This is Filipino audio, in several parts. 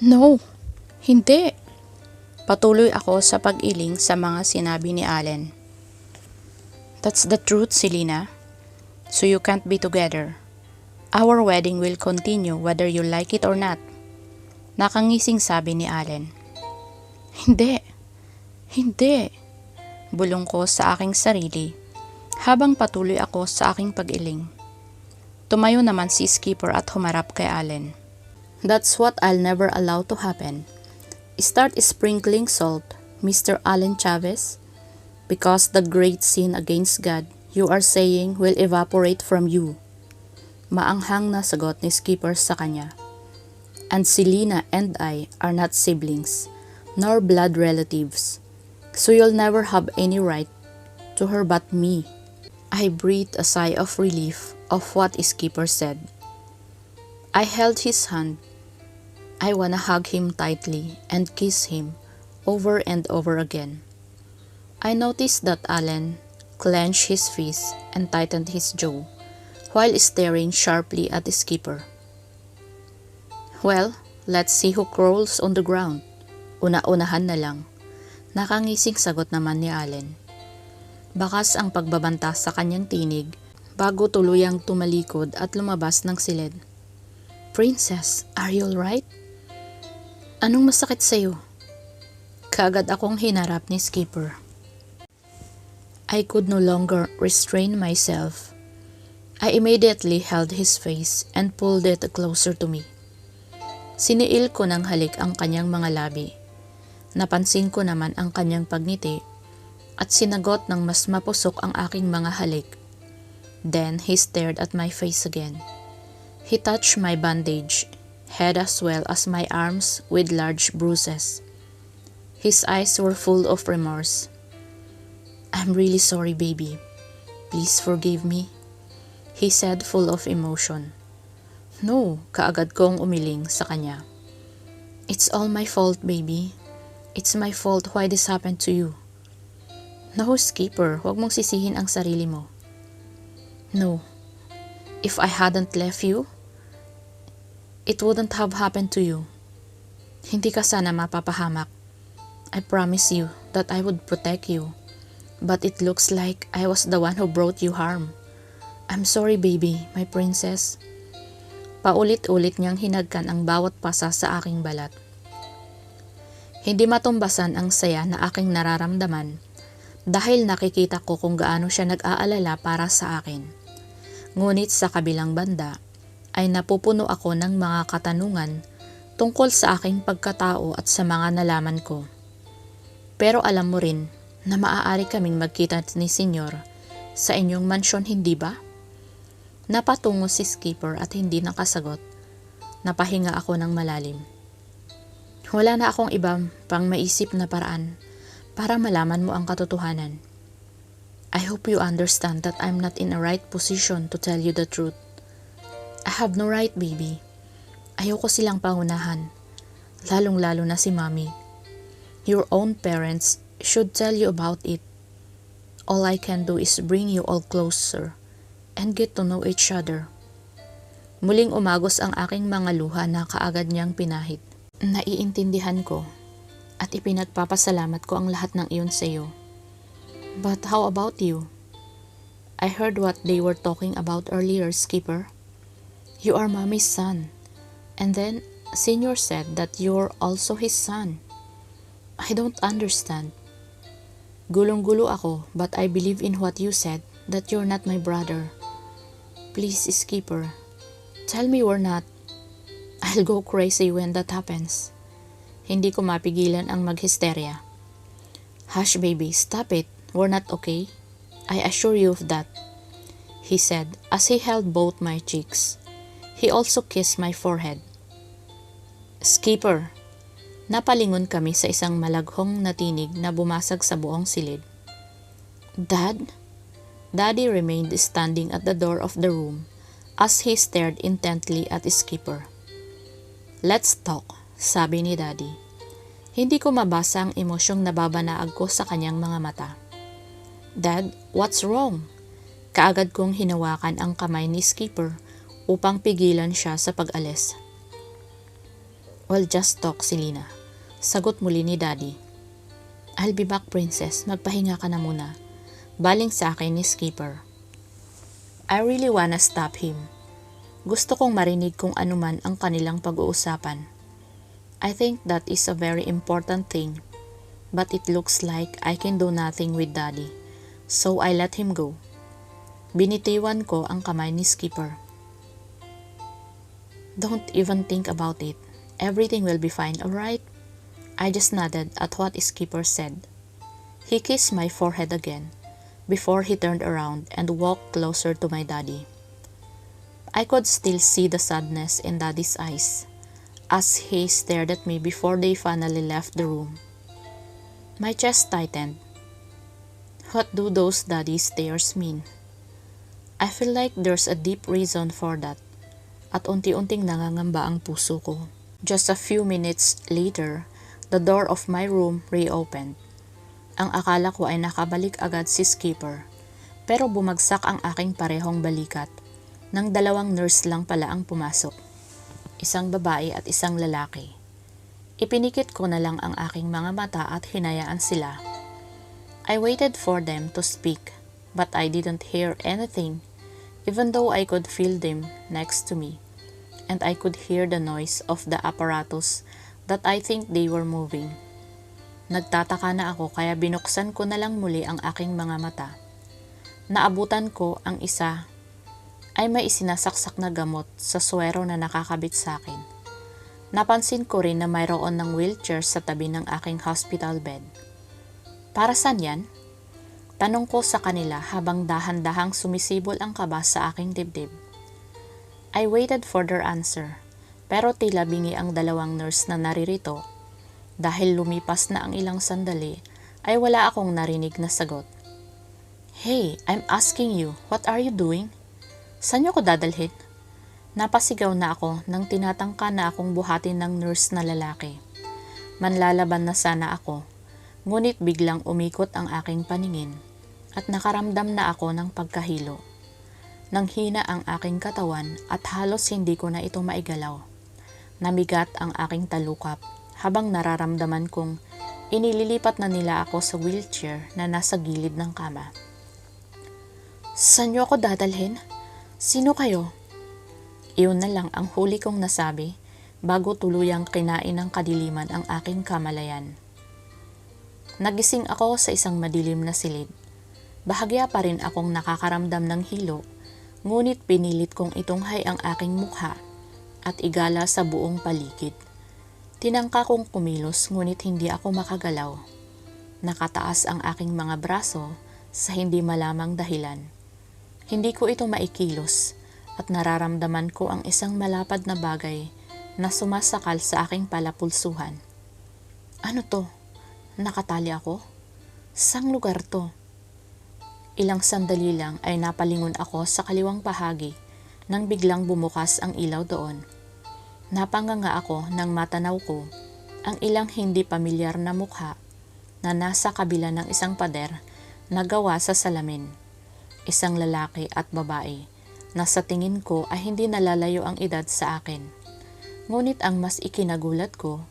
No, hindi. Patuloy ako sa pag-iling sa mga sinabi ni Allen. That's the truth, Selena. So you can't be together. Our wedding will continue whether you like it or not. Nakangising sabi ni Allen. Hindi, hindi. Bulong ko sa aking sarili habang patuloy ako sa aking pag-iling. Tumayo naman si Skipper at humarap kay Allen. That's what I'll never allow to happen. Start sprinkling salt, Mr. Allen Chavez, because the great sin against God you are saying will evaporate from you. Maanghang na sagot ni Skipper sa kanya. And Selena and I are not siblings, nor blood relatives, so you'll never have any right to her but me. I breathed a sigh of relief of what Skipper said. I held his hand. I wanna hug him tightly and kiss him over and over again. I noticed that Allen clenched his fist and tightened his jaw while staring sharply at the Skipper. Well, let's see who crawls on the ground. Una-unahan na lang. Nakangising sagot naman ni Allen. Bakas ang pagbabanta sa kanyang tinig bago tuluyang tumalikod at lumabas ng silid. Princess, are you alright? Anong masakit sa'yo? Kaagad akong hinarap ni Skipper. I could no longer restrain myself. I immediately held his face and pulled it closer to me. Siniil ko ng halik ang kanyang mga labi. Napansin ko naman ang kanyang pagngiti at sinagot ng mas mapusok ang aking mga halik. Then he stared at my face again. He touched my bandage, head as well as my arms with large bruises. His eyes were full of remorse. I'm really sorry, baby. Please forgive me, he said full of emotion. No, kaagad kong umiling sa kanya. It's all my fault, baby. It's my fault why this happened to you. No, Skipper, huwag mong sisihin ang sarili mo. No, if I hadn't left you, it wouldn't have happened to you. Hindi ka sana mapapahamak. I promise you that I would protect you. But it looks like I was the one who brought you harm. I'm sorry, baby, my princess. Paulit-ulit niyang hinagkan ang bawat pasa sa aking balat. Hindi matumbasan ang saya na aking nararamdaman dahil nakikita ko kung gaano siya nag-aalala para sa akin. Ngunit sa kabilang banda, ay napupuno ako ng mga katanungan tungkol sa aking pagkatao at sa mga nalaman ko. Pero alam mo rin na maaari kaming magkita ni Senyor sa inyong mansyon, hindi ba? Napatungo si Skipper at hindi nakasagot. Napahinga ako ng malalim. Wala na akong ibang pang maisip na paraan para malaman mo ang katotohanan. I hope you understand that I'm not in a right position to tell you the truth. I have no right, baby. Ayoko silang pangunahan, lalong-lalo na si Mommy. Your own parents should tell you about it. All I can do is bring you all closer and get to know each other. Muling umagos ang aking mga luha na kaagad niyang pinahid. Naiintindihan ko at ipinagpapasalamat ko ang lahat ng iyon sa iyo. But how about you? I heard what they were talking about earlier, Skipper. You are Mommy's son. And then, Senyor said that you're also his son. I don't understand. Gulong-gulo ako, but I believe in what you said, that you're not my brother. Please, Skipper, tell me we're not. I'll go crazy when that happens. Hindi ko mapigilan ang maghysteria. Hush, baby, stop it. We're not okay. I assure you of that, he said as he held both my cheeks. He also kissed my forehead. Skipper, napalingon kami sa isang malaghong na tinig na bumasag sa buong silid. Dad? Daddy remained standing at the door of the room as he stared intently at Skipper. Let's talk, sabi ni Daddy. Hindi ko mabasa ang emosyong nababanaag ko sa kanyang mga mata. Dad, what's wrong? Kaagad kong hinawakan ang kamay ni Skipper upang pigilan siya sa pag-alis. Well, just talk, Selena. Sagot muli ni Daddy. I'll be back, princess. Magpahinga ka na muna. Baling sa akin ni Skipper. I really wanna stop him. Gusto kong marinig kung anuman ang kanilang pag-uusapan. I think that is a very important thing. But it looks like I can do nothing with Daddy. So I let him go. Binitiwan ko ang kamay ni Skipper. Don't even think about it. Everything will be fine, alright? I just nodded at what Skipper said. He kissed my forehead again, before he turned around and walked closer to my daddy. I could still see the sadness in Daddy's eyes, as he stared at me before they finally left the room. My chest tightened. What do those daddy stares mean? I feel like there's a deep reason for that, at unti-unting nangangamba ang puso ko. Just a few minutes later, the door of my room reopened. Ang akala ko ay nakabalik agad si Skipper, pero bumagsak ang aking parehong balikat nang dalawang nurse lang pala ang pumasok. Isang babae at isang lalaki. Ipinikit ko na lang ang aking mga mata at hinayaan sila. I waited for them to speak, but I didn't hear anything, even though I could feel them next to me, and I could hear the noise of the apparatus that I think they were moving. Nagtataka na ako kaya binuksan ko na lang muli ang aking mga mata. Naabutan ko ang isa ay may isinasaksak na gamot sa swero na nakakabit sa akin. Napansin ko rin na mayroon ng wheelchair sa tabi ng aking hospital bed. Para saan yan? Tanong ko sa kanila habang dahan-dahang sumisibol ang kaba sa aking dibdib. I waited for their answer, pero tila bingi ang dalawang nurse na naririto. Dahil lumipas na ang ilang sandali, ay wala akong narinig na sagot. Hey, I'm asking you, what are you doing? Saan niyo ko dadalhin? Napasigaw na ako nang tinatangka na akong buhatin ng nurse na lalaki. Manlalaban na sana ako, ngunit biglang umikot ang aking paningin at nakaramdam na ako ng pagkahilo. Nang hina ang aking katawan at halos hindi ko na ito maigalaw. Namigat ang aking talukap habang nararamdaman kong inililipat na nila ako sa wheelchair na nasa gilid ng kama. Saan niyo ako dadalhin? Sino kayo? Iyon na lang ang huli kong nasabi bago tuluyang kinain ng kadiliman ang aking kamalayan. Nagising ako sa isang madilim na silid. Bahagya pa rin akong nakakaramdam ng hilo, ngunit pinilit kong itunghay ang aking mukha at igala sa buong paligid. Tinangka kong kumilos ngunit hindi ako makagalaw. Nakataas ang aking mga braso sa hindi malamang dahilan. Hindi ko ito maikilos at nararamdaman ko ang isang malapad na bagay na sumasakal sa aking palapulsuhan. Ano to? Nakatali ako? Sang lugar to? Ilang sandali lang ay napalingon ako sa kaliwang bahagi nang biglang bumukas ang ilaw doon. Napanganga ako nang matanaw ko ang ilang hindi pamilyar na mukha na nasa kabila ng isang pader na gawa sa salamin. Isang lalaki at babae na sa tingin ko ay hindi nalalayo ang edad sa akin. Ngunit ang mas ikinagulat ko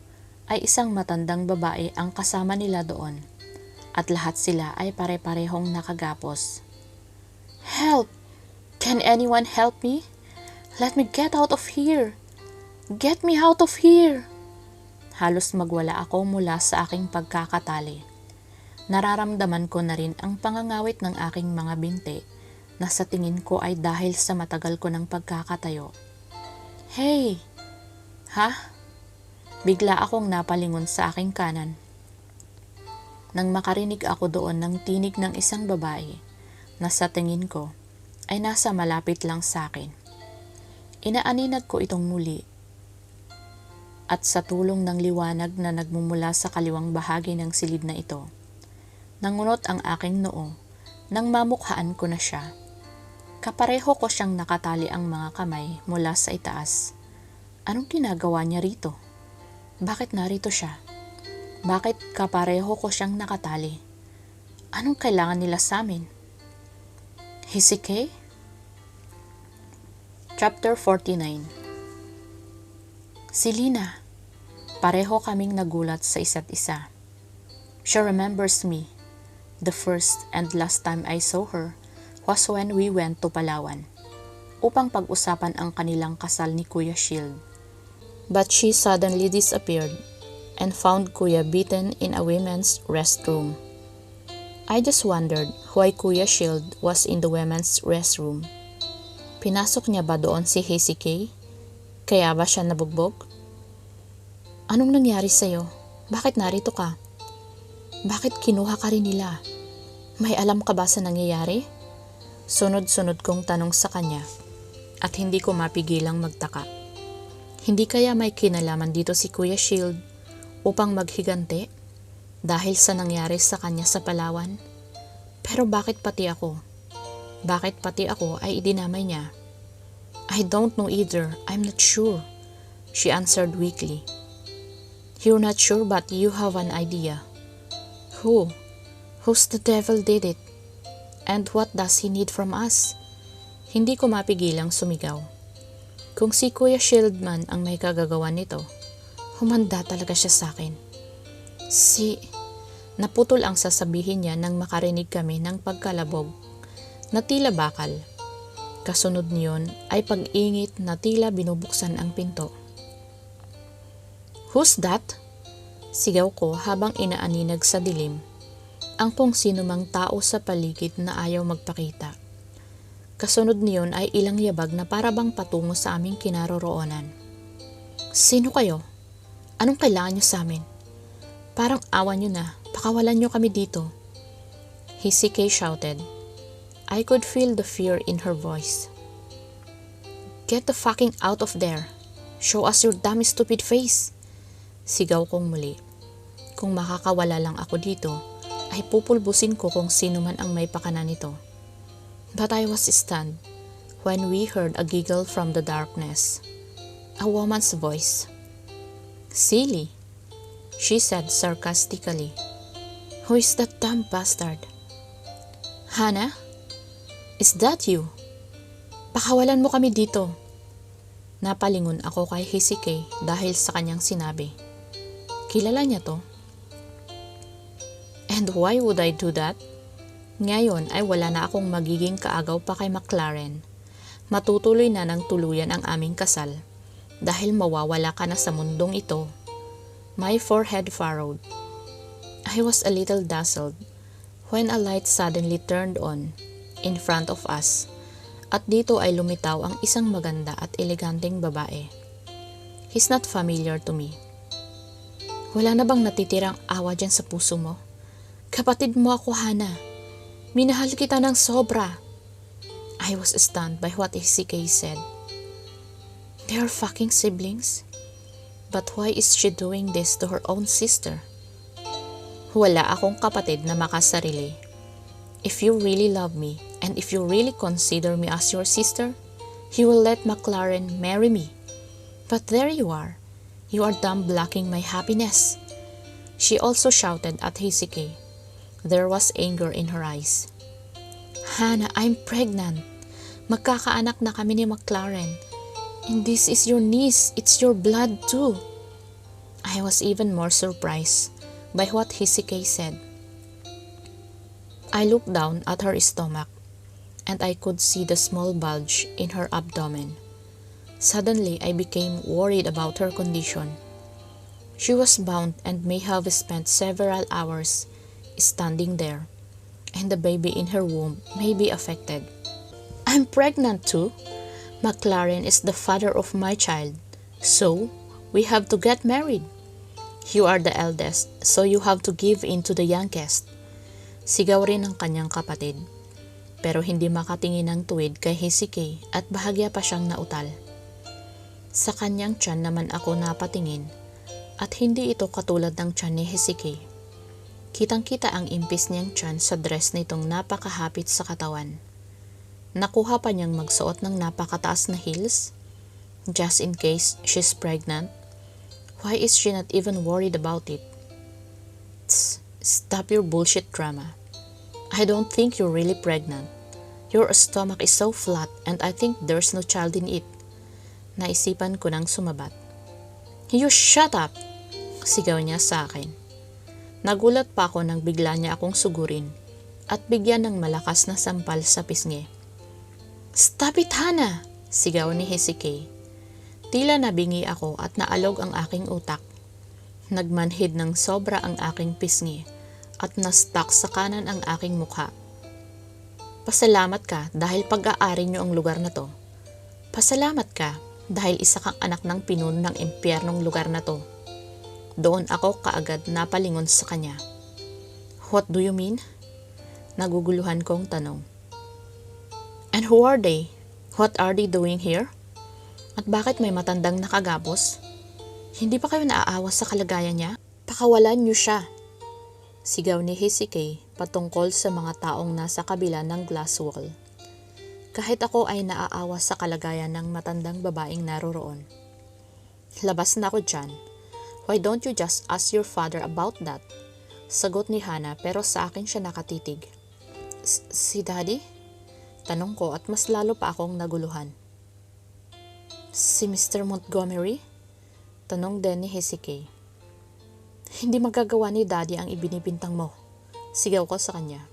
ay isang matandang babae ang kasama nila doon at lahat sila ay pare-parehong nakagapos. Help! Can anyone help me? Let me get out of here! Get me out of here! Halos magwala ako mula sa aking pagkakatali. Nararamdaman ko na rin ang pangangawit ng aking mga binti na sa tingin ko ay dahil sa matagal ko ng pagkakatayo. Hey! Ha? Bigla akong napalingon sa aking kanan. Nang makarinig ako doon ng tinig ng isang babae na sa tingin ko ay nasa malapit lang sa akin. Inaaninag ko itong muli at sa tulong ng liwanag na nagmumula sa kaliwang bahagi ng silid na ito, nangunot ang aking noo nang mamukhaan ko na siya. Kapareho ko siyang nakatali ang mga kamay mula sa itaas. Anong ginagawa niya rito? Bakit narito siya? Bakit kapareho ko siyang nakatali? Anong kailangan nila sa amin? Hisike? Chapter 49. Selena, Pareho kaming nagulat sa isa't isa. She remembers me. The first and last time I saw her was when we went to Palawan upang pag-usapan ang kanilang kasal ni Kuya Shield. But she suddenly disappeared and found Kuya beaten in a women's restroom. I just wondered why Kuya Shield was in the women's restroom. Pinasok niya ba doon si Hazy K? Kaya ba siya nabugbog? Anong nangyari sa'yo? Bakit narito ka? Bakit kinuha ka rin nila? May alam ka ba sa nangyayari? Sunod-sunod kong tanong sa kanya at hindi ko mapigilang magtaka. Hindi kaya may kinalaman dito si Kuya Shield upang maghigante dahil sa nangyari sa kanya sa Palawan? Pero bakit pati ako? Bakit pati ako ay idinamay niya? I don't know either. I'm not sure, she answered weakly. You're not sure but you have an idea. Who's the devil did it? And what does he need from us? Hindi ko mapigilang sumigaw. Kung si Kuya Shield man ang may kagagawan nito, humanda talaga siya sa akin. Naputol ang sasabihin niya nang makarinig kami ng pagkalabog na tila bakal. Kasunod niyon ay pag-ingit na tila binubuksan ang pinto. Who's that? Sigaw ko habang inaaninag sa dilim ang kung sino mang tao sa paligid na ayaw magpakita. Kasunod niyon ay ilang yabag na parabang patungo sa aming kinaroroonan. Sino kayo? Anong kailangan niyo sa amin? Parang awa niyo na, pakawalan niyo kami dito. Hazy K shouted. I could feel the fear in her voice. Get the fucking out of there. Show us your damn stupid face. Sigaw kong muli. Kung makakawala lang ako dito, ay pupulbusin ko kung sino man ang may pakana nito. But I was stunned when we heard a giggle from the darkness. A woman's voice. Silly, she said sarcastically. Who is that dumb bastard? Hannah? Is that you? Pakawalan mo kami dito. Napalingon ako kay Hazy K dahil sa kanyang sinabi. Kilala niya to. And why would I do that? Ngayon ay wala na akong magiging kaagaw pa kay McLaren. Matutuloy na ng tuluyan ang aming kasal dahil mawawala ka na sa mundong ito. My forehead furrowed. I was a little dazzled when a light suddenly turned on in front of us at dito ay lumitaw ang isang maganda at eleganteng babae. He's not familiar to me. Wala na bang natitirang awa dyan sa puso mo? Kapatid mo ako, Hannah. Minahal kita ng sobra. I was stunned by what Hazy K said. They are fucking siblings? But why is she doing this to her own sister? Wala akong kapatid na makasarili. If you really love me, and if you really consider me as your sister, you will let McLaren marry me. But there you are. You are dumb blocking my happiness. She also shouted at Hazy K. There was anger in her eyes. Hannah, I'm pregnant. Magkakaanak na kami ni McLaren. And this is your niece. It's your blood too. I was even more surprised by what Hazy K said. I looked down at her stomach and I could see the small bulge in her abdomen. Suddenly, I became worried about her condition. She was bound and may have spent several hours standing there, and the baby in her womb may be affected. I'm pregnant too. McLaren is the father of my child, so we have to get married. You are the eldest, so you have to give in to the youngest. Sigaw rin ng kanyang kapatid, pero hindi makatingin ng tuwid kay Hazy K at bahagya pa siyang nautal. Sa kanyang tiyan naman ako napatingin at hindi ito katulad ng tiyan ni Hazy K. Kitang-kita ang impis niyang tiyan sa dress nitong napakahapit sa katawan. Nakuha pa niyang magsuot ng napakataas na heels. Just in case she's pregnant. Why is she not even worried about it? Tss, stop your bullshit drama. I don't think you're really pregnant. Your stomach is so flat and I think there's no child in it. Naisipan ko nang sumabat. You shut up! Sigaw niya sa akin. Nagulat pa ako nang bigla niya akong sugurin at bigyan ng malakas na sampal sa pisngi. "Stop it, Hana!" Sigaw ni Hezekiah. Tila nabingi ako at naalog ang aking utak. Nagmanhid ng sobra ang aking pisngi at na-stuck sa kanan ang aking mukha. "Pasalamat ka dahil pag-aari niyo ang lugar na to. Pasalamat ka dahil isa kang anak ng pinuno ng impyernong lugar na to." Doon ako kaagad napalingon sa kanya. "What do you mean?" Naguguluhan kong tanong. "And who are they? What are they doing here? At bakit may matandang nakagapos? Hindi pa kayo naaawa sa kalagayan niya? Pakawalan niyo siya!" Sigaw ni Hezekiah patungkol sa mga taong nasa kabila ng glass wall. Kahit ako ay naaawa sa kalagayan ng matandang babaeng naroroon. "Labas na ako dyan. Why don't you just ask your father about that?" Sagot ni Hana pero sa akin siya nakatitig. Si Daddy?" Tanong ko at mas lalo pa akong naguluhan. "Si Mr. Montgomery?" Tanong din ni Hezekiah. "Hindi magagawa ni Daddy ang ibinibintang mo." Sigaw ko sa kanya.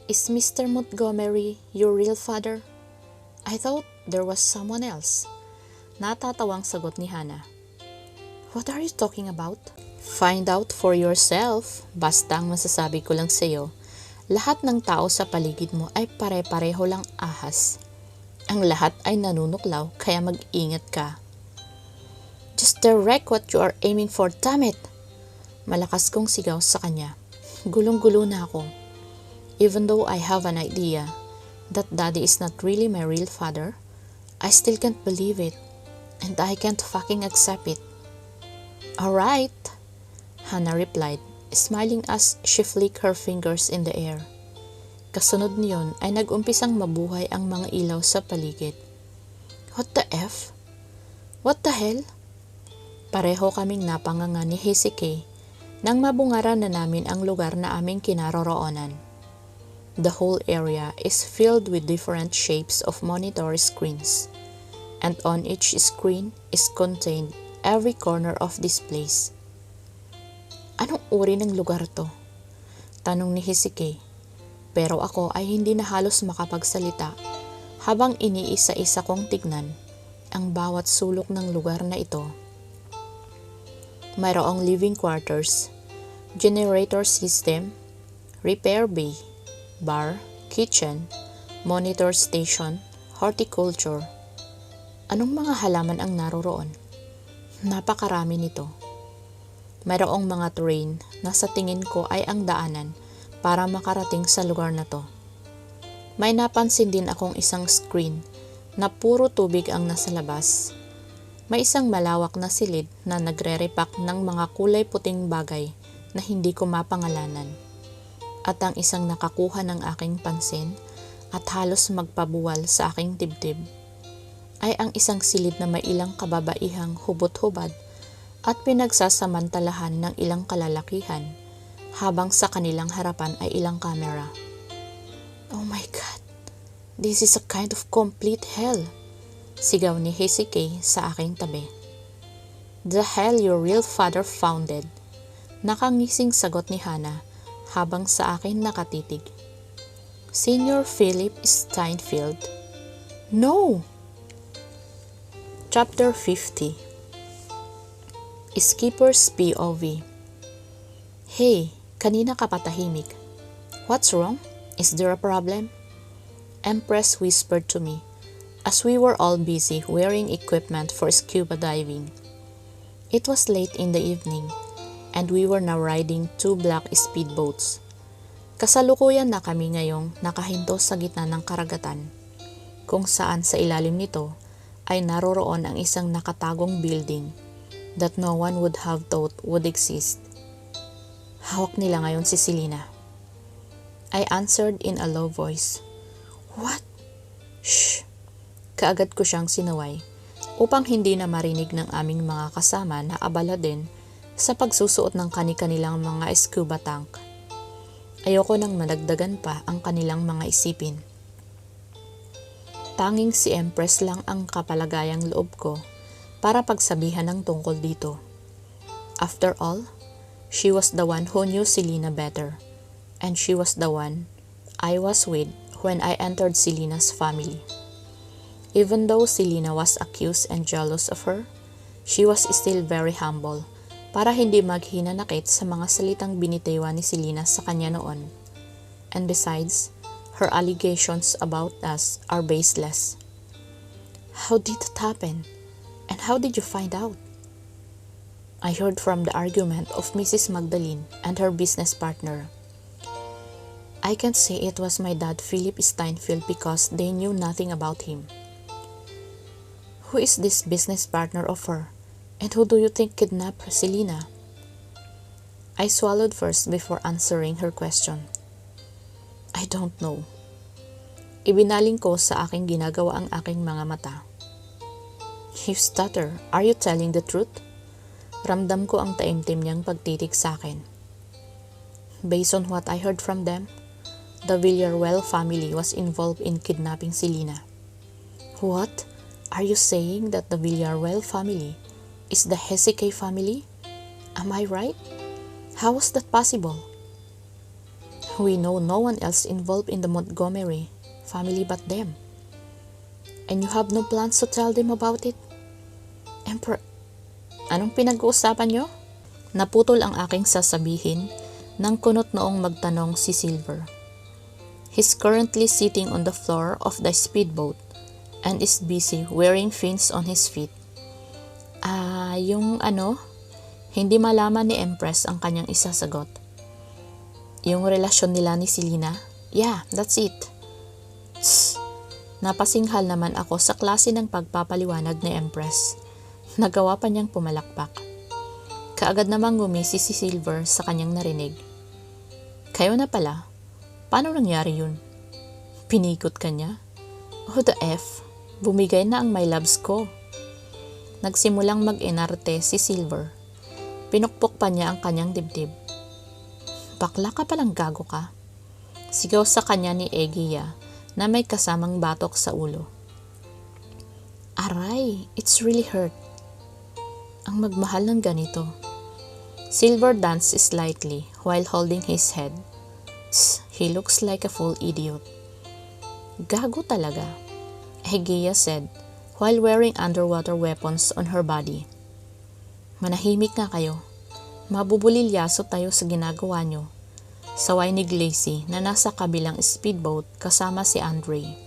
"Is Mr. Montgomery your real father? I thought there was someone else." Natatawang sagot ni Hana. "What are you talking about?" "Find out for yourself. Basta ang masasabi ko lang sa'yo, lahat ng tao sa paligid mo ay pare-pareho lang ahas. Ang lahat ay nanunuklaw kaya mag-ingat ka." "Just direct what you are aiming for, damn it!" Malakas kong sigaw sa kanya. Gulong-gulo na ako. Even though I have an idea that Daddy is not really my real father, I still can't believe it. And I can't fucking accept it. "Alright," Hana replied, smiling as she flicked her fingers in the air. Kasunod niyon ay nag-umpisang mabuhay ang mga ilaw sa paligid. What the F? What the hell? Pareho kaming napanganga ni Hezekiah nang mabungaran na namin ang lugar na aming kinaroroonan. The whole area is filled with different shapes of monitor screens, and on each screen is contained every corner of this place. "Anong uri ng lugar to?" Tanong ni Hezekiah, pero ako ay hindi na halos makapagsalita habang iniisa-isa kong tignan ang bawat sulok ng lugar na ito. Mayroong living quarters, generator system, repair bay, bar, kitchen, monitor station, horticulture. Anong mga halaman ang naroroon? Napakarami nito. Mayroong mga train na sa tingin ko ay ang daanan para makarating sa lugar na to. May napansin din akong isang screen na puro tubig ang nasa labas. May isang malawak na silid na nagre-repack ng mga kulay puting bagay na hindi ko mapangalanan. At ang isang nakakuha ng aking pansin at halos magpabuwal sa aking dibdib ay ang isang silid na may ilang kababaihang hubot-hubad at pinagsasamantalahan ng ilang kalalakihan habang sa kanilang harapan ay ilang kamera. "Oh my God, this is a kind of complete hell," sigaw ni Hezekiah sa aking tabi. "The hell your real father founded," nakangising sagot ni Hana habang sa akin nakatitig. "Senior Philip Steinfeld." "No!" Chapter 50. Skipper's POV. "Hey, kanina ka patahimik. What's wrong? Is there a problem?" Empress whispered to me as we were all busy wearing equipment for scuba diving. It was late in the evening and we were now riding 2 black speedboats. Kasalukuyan na kami ngayong nakahinto sa gitna ng karagatan, kung saan sa ilalim nito ay naroroon ang isang nakatagong building that no one would have thought would exist. Hawak nila ngayon si Selena. I answered in a low voice. "What?" "Shh!" Kaagad ko siyang sinaway upang hindi na marinig ng aming mga kasama na abala din sa pagsusuot ng kani-kanilang mga scuba tank. Ayoko nang madagdagan pa ang kanilang mga isipin. Tanging si Empress lang ang kapalagayang loob ko para pagsabihan ng tungkol dito. After all, she was the one who knew Selena better, and she was the one I was with when I entered Selena's family. Even though Selena was accused and jealous of her, she was still very humble para hindi maghinanakit sa mga salitang binitiwan ni Selena sa kanya noon. And besides, her allegations about us are baseless. How did it happen? And how did you find out? I heard from the argument of Mrs. Magdalene and her business partner. I can't say it was my dad Philip Steinfeld because they knew nothing about him. Who is this business partner of her? And who do you think kidnapped Selena? I swallowed first before answering her question. I don't know. Ibinaling ko sa aking ginagawa ang aking mga mata. You stutter. Are you telling the truth? Ramdam ko ang taimtim niyang pagtitig sa akin. Based on what I heard from them, the Villarreal family was involved in kidnapping Selena. What? Are you saying that the Villarreal family is the Hezekiah family? Am I right? How was that possible? We know no one else involved in the Montgomery family but them. And you have no plans to tell them about it? Emperor, anong pinag-uusapan nyo? Naputol ang aking sasabihin nang kunot noong magtanong si Silver. He's currently sitting on the floor of the speedboat and is busy wearing fins on his feet. Hindi malaman ni Empress ang kanyang isasagot. Yung relasyon nila ni Selena? Yeah, that's it. Tss, napasinghal naman ako sa klase ng pagpapaliwanag ni Empress. Nagawa pa niyang pumalakpak. Kaagad namang gumisi si Silver sa kanyang narinig. Kayo na pala? Paano nangyari yun? Pinikot ka niya? Oh the F, bumigay na ang my loves ko. Nagsimulang mag-inarte si Silver. Pinukpok pa niya ang kanyang dibdib. Bakla ka palang gago ka. Sigaw sa kanya ni Egia na may kasamang batok sa ulo. Aray, it's really hurt. Ang magmahal ng ganito. Silver danced slightly while holding his head. He looks like a full idiot. Gago talaga, Egia said while wearing underwater weapons on her body. Manahimik nga kayo. Mabubulilyaso tayo sa ginagawa nyo. Saway ni Glacy na nasa kabilang speedboat kasama si Andre.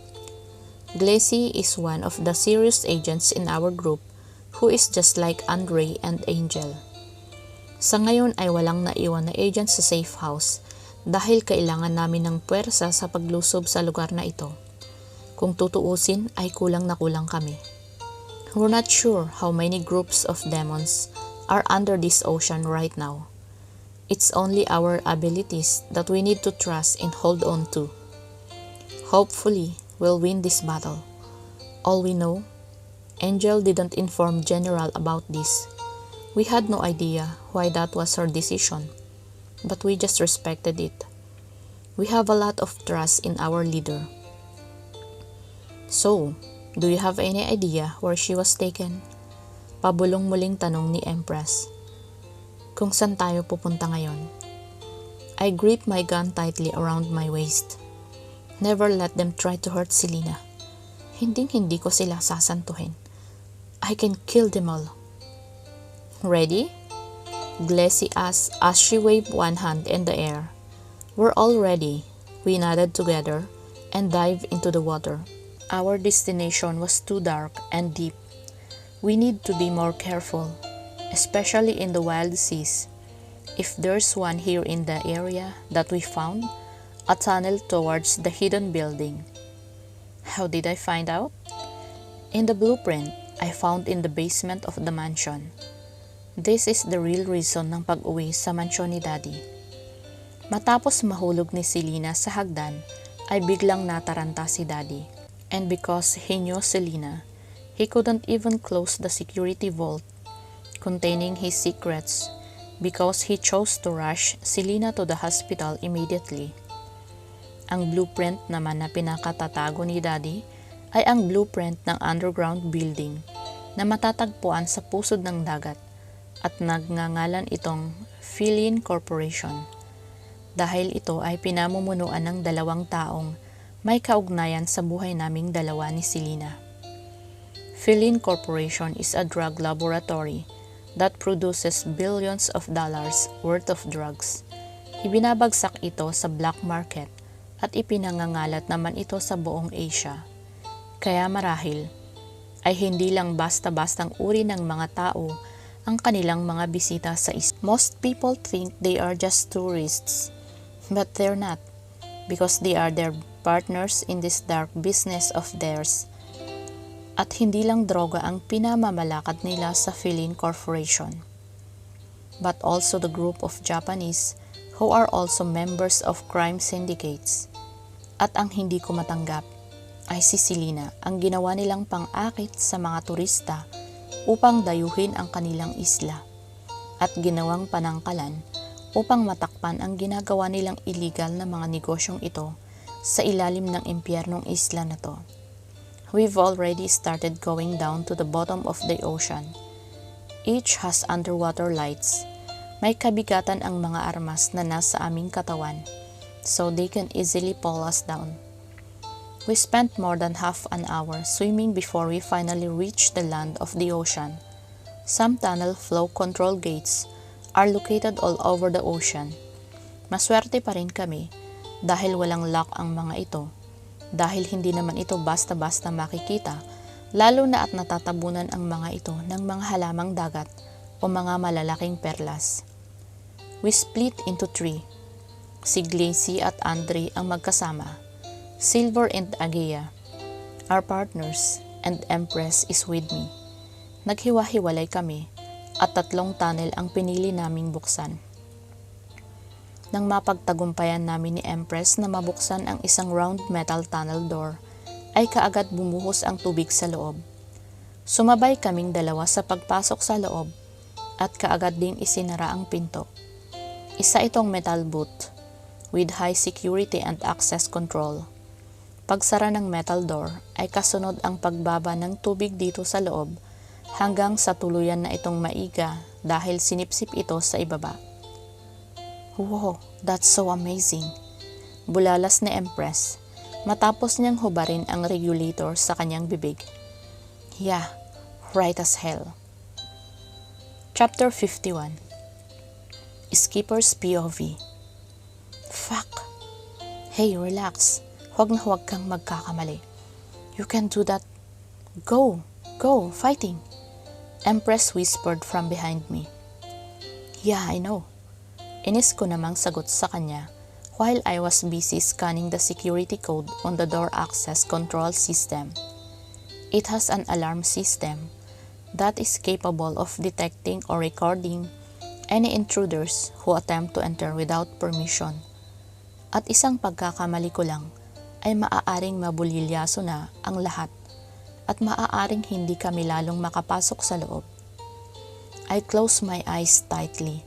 Glacy is one of the serious agents in our group who is just like Andre and Angel. Sa ngayon ay walang naiwan na agent sa safe house dahil kailangan namin ng puwersa sa paglusob sa lugar na ito. Kung tutuusin ay kulang na kulang kami. We're not sure how many groups of demons are under this ocean right now. It's only our abilities that we need to trust and hold on to. Hopefully, we'll win this battle. All we know, Angel didn't inform General about this. We had no idea why that was her decision, but we just respected it. We have a lot of trust in our leader. So, do you have any idea where she was taken? Pabulong muling tanong ni Empress. Kung saan tayo pupunta ngayon? I grip my gun tightly around my waist. Never let them try to hurt Selena. Hinding-hindi ko sila sasantuhin. I can kill them all. Ready? Glacy asked as she waved one hand in the air. We're all ready. We nodded together and dived into the water. Our destination was too dark and deep. We need to be more careful, especially in the wild seas. If there's one here in the area that we found, a tunnel towards the hidden building. How did I find out? In the blueprint I found in the basement of the mansion. This is the real reason ng pag-uwi sa mansyon ni Daddy. Matapos mahulog ni Selena sa hagdan, ay biglang nataranta si Daddy. And because he knew Selena, he couldn't even close the security vault containing his secrets because he chose to rush Selena to the hospital immediately. Ang blueprint naman na pinakatatago ni Daddy ay ang blueprint ng underground building na matatagpuan sa pusod ng dagat at nagngangalan itong Philin Corporation dahil ito ay pinamumunuan ng dalawang taong may kaugnayan sa buhay naming dalawa ni Selena. Philin Corporation is a drug laboratory that produces billions of dollars worth of drugs. Ibinabagsak ito sa black market at ipinangangalat naman ito sa buong Asia. Kaya marahil ay hindi lang basta-bastang uri ng mga tao ang kanilang mga bisita sa isla. Most people think they are just tourists, but they're not, because they are their partners in this dark business of theirs. At hindi lang droga ang pinamamalakad nila sa Philin Corporation, but also the group of Japanese who are also members of crime syndicates. At ang hindi ko matanggap ay si Selena ang ginawa nilang pang-akit sa mga turista upang dayuhin ang kanilang isla at ginawang panangkalan upang matakpan ang ginagawa nilang illegal na mga negosyong ito sa ilalim ng impyernong isla na to. We've already started going down to the bottom of the ocean. Each has underwater lights. May kabigatan ang mga armas na nasa aming katawan so they can easily pull us down. We spent more than half an hour swimming before we finally reached the land of the ocean. Some tunnel flow control gates are located all over the ocean. Maswerte pa rin kami dahil walang lock ang mga ito, dahil hindi naman ito basta-basta makikita, lalo na at natatabunan ang mga ito ng mga halamang dagat o mga malalaking perlas. We split into three. Si Glacy at Andre ang magkasama. Silver and Agea, our partners, and Empress is with me. Naghiwa-hiwalay kami at 3 tunnel ang pinili naming buksan. Nang mapagtagumpayan namin ni Empress na mabuksan ang isang round metal tunnel door, ay kaagad bumuhos ang tubig sa loob. Sumabay kaming dalawa sa pagpasok sa loob at kaagad ding isinara ang pinto. Isa itong metal booth with high security and access control. Pagsara ng metal door ay kasunod ang pagbaba ng tubig dito sa loob hanggang sa tuluyan na itong maiga dahil sinipsip ito sa ibaba. Wow, that's so amazing! Bulalas ni Empress matapos niyang hubarin ang regulator sa kanyang bibig. Yeah, right as hell. Chapter 51. Skipper's POV. Fuck! Hey, relax. Huwag na huwag kang magkakamali. You can do that. Go! Go! Fighting! Empress whispered from behind me. Yeah, I know. Inis ko namang sagot sa kanya while I was busy scanning the security code on the door access control system. It has an alarm system that is capable of detecting or recording any intruders who attempt to enter without permission. At isang pagkakamali ko lang ay maaaring mabulilyaso na ang lahat at maaaring hindi kami lalong makapasok sa loob. I closed my eyes tightly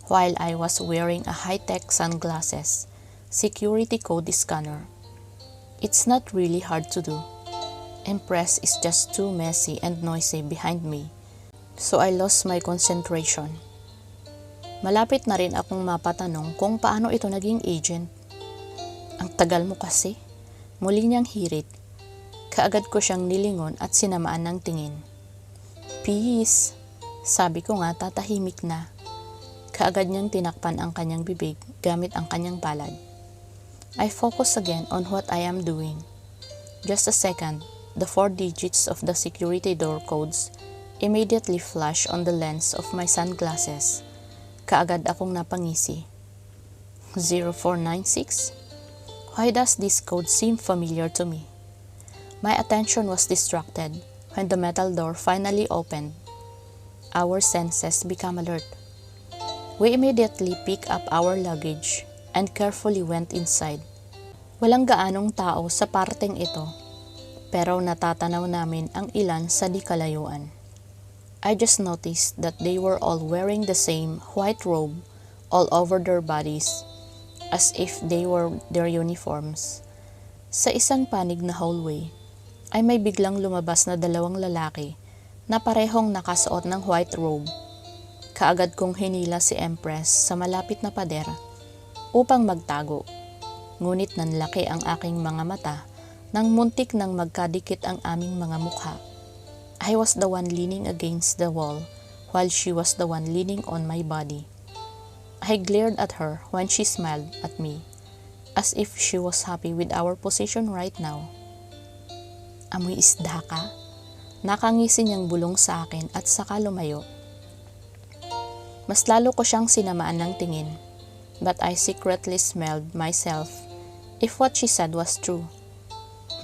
while I was wearing a high-tech sunglasses, security code scanner. It's not really hard to do. Empress is just too messy and noisy behind me, so I lost my concentration. Malapit na rin akong mapatanong kung paano ito naging agent. Ang tagal mo kasi. Muli niyang hirit. Kaagad ko siyang nilingon at sinamaan ng tingin. Peace! Sabi ko nga tatahimik na. Kaagad niyang tinakpan ang kanyang bibig gamit ang kanyang palad. I focus again on what I am doing. Just a second, the 4 digits of the security door codes immediately flash on the lens of my sunglasses. Kaagad akong napangisi. 0496? Why does this code seem familiar to me? My attention was distracted when the metal door finally opened. Our senses became alert. We immediately picked up our luggage and carefully went inside. Walang gaanong tao sa parteng ito, pero natatanaw namin ang ilan sa di kalayuan. I just noticed that they were all wearing the same white robe all over their bodies, as if they were their uniforms. Sa isang panig na hallway, ay may biglang lumabas na 2 lalaki na parehong nakasuot ng white robe. Kaagad kong hinila si Empress sa malapit na pader upang magtago. Ngunit nanlaki ang aking mga mata nang muntik nang magkadikit ang aming mga mukha. I was the one leaning against the wall while she was the one leaning on my body. I glared at her when she smiled at me as if she was happy with our position right now. Amoy isda ka? Nakangisi niyang bulong sa akin at saka lumayo. Mas lalo ko siyang sinamaan ng tingin, but I secretly smelled myself if what she said was true.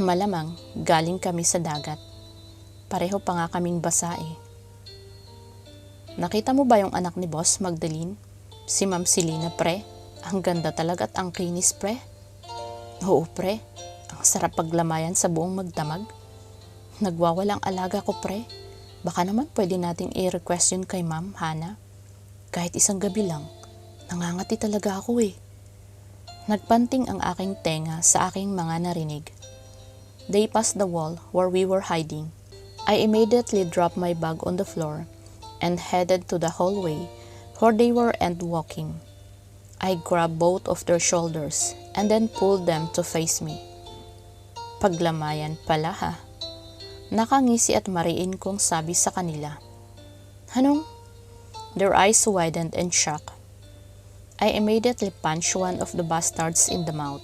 Malamang galing kami sa dagat. Pareho pa nga kaming basa eh. Nakita mo ba yung anak ni Boss Magdalene? Si Ma'am Selena, pre. Ang ganda talaga at ang kinis, pre. Oo, pre. Ang sarap paglamayan sa buong magdamag. Nagwawalang alaga ko, pre. Baka naman pwede nating i-request yun kay Ma'am Hana. Kahit isang gabi lang, nangangati talaga ako eh. Nagpanting ang aking tenga sa aking mga narinig. They passed the wall where we were hiding. I immediately dropped my bag on the floor and headed to the hallway where they were walking. I grabbed both of their shoulders and then pulled them to face me. Paglamayan pala ha. Nakangisi at mariin kong sabi sa kanila. Anong? Their eyes widened in shock. I immediately punched one of the bastards in the mouth.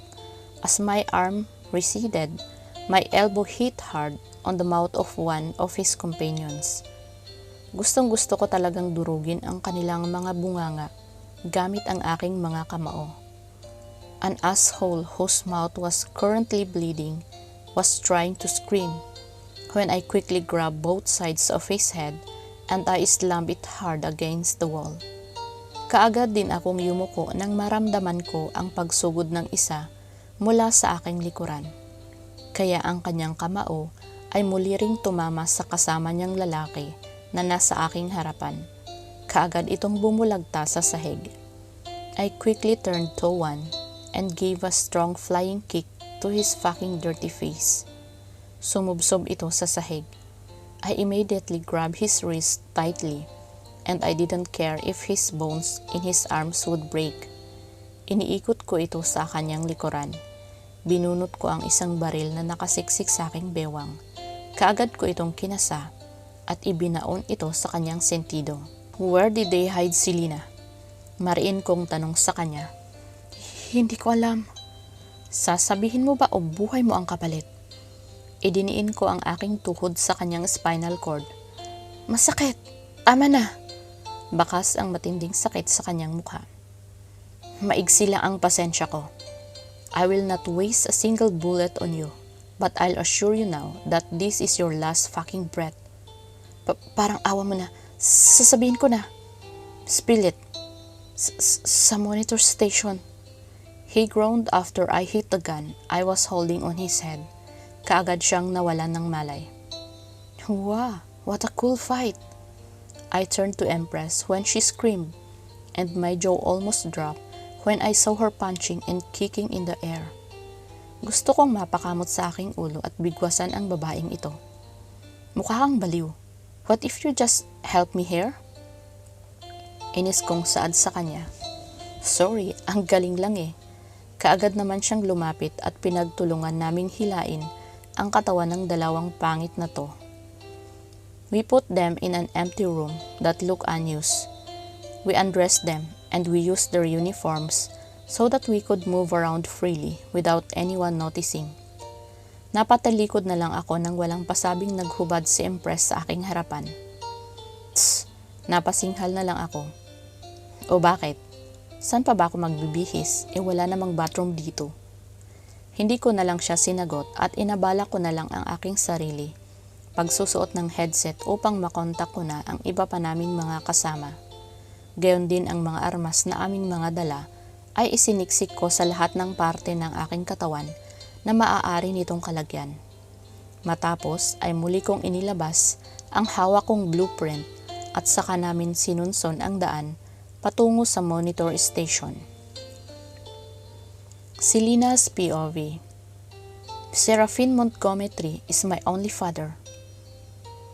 As my arm receded, my elbow hit hard on the mouth of one of his companions. Gustong-gusto ko talagang durugin ang kanilang mga bunganga gamit ang aking mga kamao. An asshole whose mouth was currently bleeding was trying to scream when I quickly grabbed both sides of his head and I slammed it hard against the wall. Kaagad din akong yumuko nang maramdaman ko ang pagsugod ng isa mula sa aking likuran. Kaya ang kanyang kamao ay muli ring tumama sa kasama niyang lalaki na nasa aking harapan. Kaagad itong bumulagta sa sahig. I quickly turned to one and gave a strong flying kick to his fucking dirty face. Sumubsob ito sa sahig. I immediately grabbed his wrist tightly and I didn't care if his bones in his arms would break. Iniikot ko ito sa kanyang likuran. Binunot ko ang isang baril na nakasiksik sa aking bewang. Kaagad ko itong kinasa at ibinaon ito sa kanyang sentido. Where did they hide si Lina? Mariin kong tanong sa kanya. Hindi ko alam. Sasabihin mo ba o buhay mo ang kapalit? Idiniin ko ang aking tuhod sa kanyang spinal cord. Masakit! Tama na! Bakas ang matinding sakit sa kanyang mukha. Maigsi lang ang pasensya ko. I will not waste a single bullet on you, but I'll assure you now that this is your last fucking breath. Parang awa mo na. Sasabihin ko na. Spill it. Sa monitor station. He groaned after I hit the gun I was holding on his head. Kaagad siyang nawalan ng malay. Wow, what a cool fight! I turned to Empress when she screamed, and my jaw almost dropped when I saw her punching and kicking in the air. Gusto kong mapakamot sa aking ulo at bigwasan ang babaeng ito. Mukha kang baliw. What if you just help me here? Inis kong saad sa kanya. Sorry, ang galing lang eh. Kaagad naman siyang lumapit at pinagtulungan naming hilain ang katawan ng dalawang pangit na to. We put them in an empty room that looked unused. We undressed them and we used their uniforms so that we could move around freely without anyone noticing. Napatalikod na lang ako nang walang pasabing naghubad si Empress sa aking harapan. Tss, napasinghal na lang ako. O bakit? Saan pa ba ako magbibihis? Wala namang bathroom dito. Hindi ko na lang siya sinagot at inabala ko na lang ang aking sarili. Pagsusuot ng headset upang makontak ko na ang iba pa naming mga kasama. Gayon din ang mga armas na aming mga dala ay isiniksik ko sa lahat ng parte ng aking katawan na maaari nitong kalagyan. Matapos ay muli kong inilabas ang hawak kong blueprint at saka namin sinunson ang daan patungo sa monitor station. Selena's POV. Seraphine Montgomery is my only father.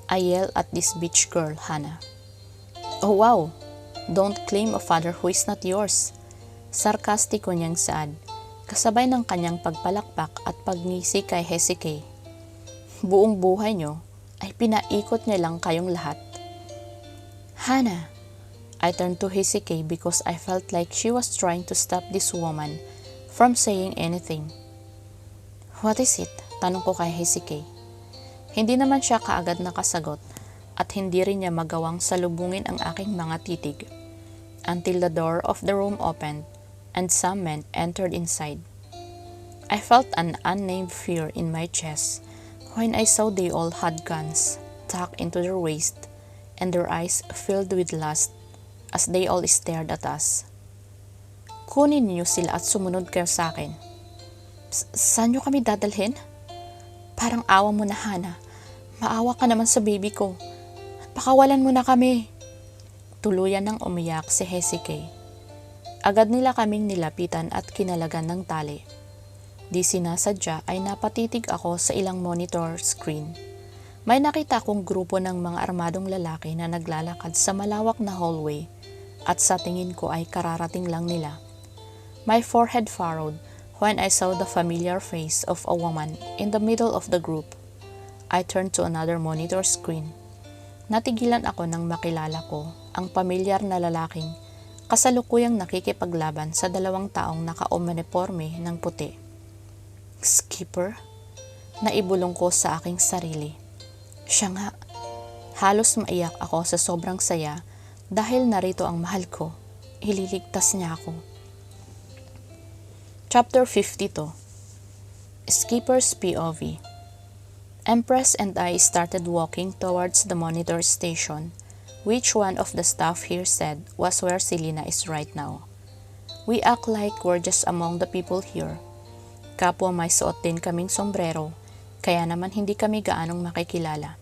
I yell at this bitch girl, Hannah. Oh wow, Don't claim a father who is not yours. Sarkastiko niyang saad, kasabay ng kanyang pagpalakpak at pagngisi kay Hezekiah. Buong buhay niyo ay pinaikot niya lang kayong lahat. Hannah, I turned to Hezekiah because I felt like she was trying to stop this woman from saying anything. What is it? Tanong ko kay Hezekiah. Hindi naman siya kaagad nakasagot at hindi rin niya magawang salubungin ang aking mga titig until the door of the room opened and some men entered inside. I felt an unnamed fear in my chest when I saw they all had guns tucked into their waist and their eyes filled with lust as they all stared at us. Kunin niyo sila at sumunod kayo sa akin. Saan niyo kami dadalhin? Parang awa mo na, Hannah. Maawa ka naman sa baby ko. Pakawalan mo na kami. Tuluyan ng umiyak si Hezekiah. Agad nila kaming nilapitan at kinalagan ng tali. Di sinasadya ay napatitig ako sa ilang monitor screen. May nakita akong grupo ng mga armadong lalaki na naglalakad sa malawak na hallway at sa tingin ko ay kararating lang nila. My forehead furrowed when I saw the familiar face of a woman in the middle of the group. I turned to another monitor screen. Natigilan ako nang makilala ko ang pamilyar na lalaking kasalukuyang nakikipaglaban sa dalawang taong naka-uniforme ng puti. Skipper? Naibulong ko sa aking sarili. Siya nga. Halos maiyak ako sa sobrang saya dahil narito ang mahal ko. Ililigtas niya ako. Chapter 52. Skipper's POV. Empress and I started walking towards the monitor station, which one of the staff here said was where Selena is right now. We act like we're just among the people here. Kapwa may suot din kaming sombrero, kaya naman hindi kami gaanong makikilala.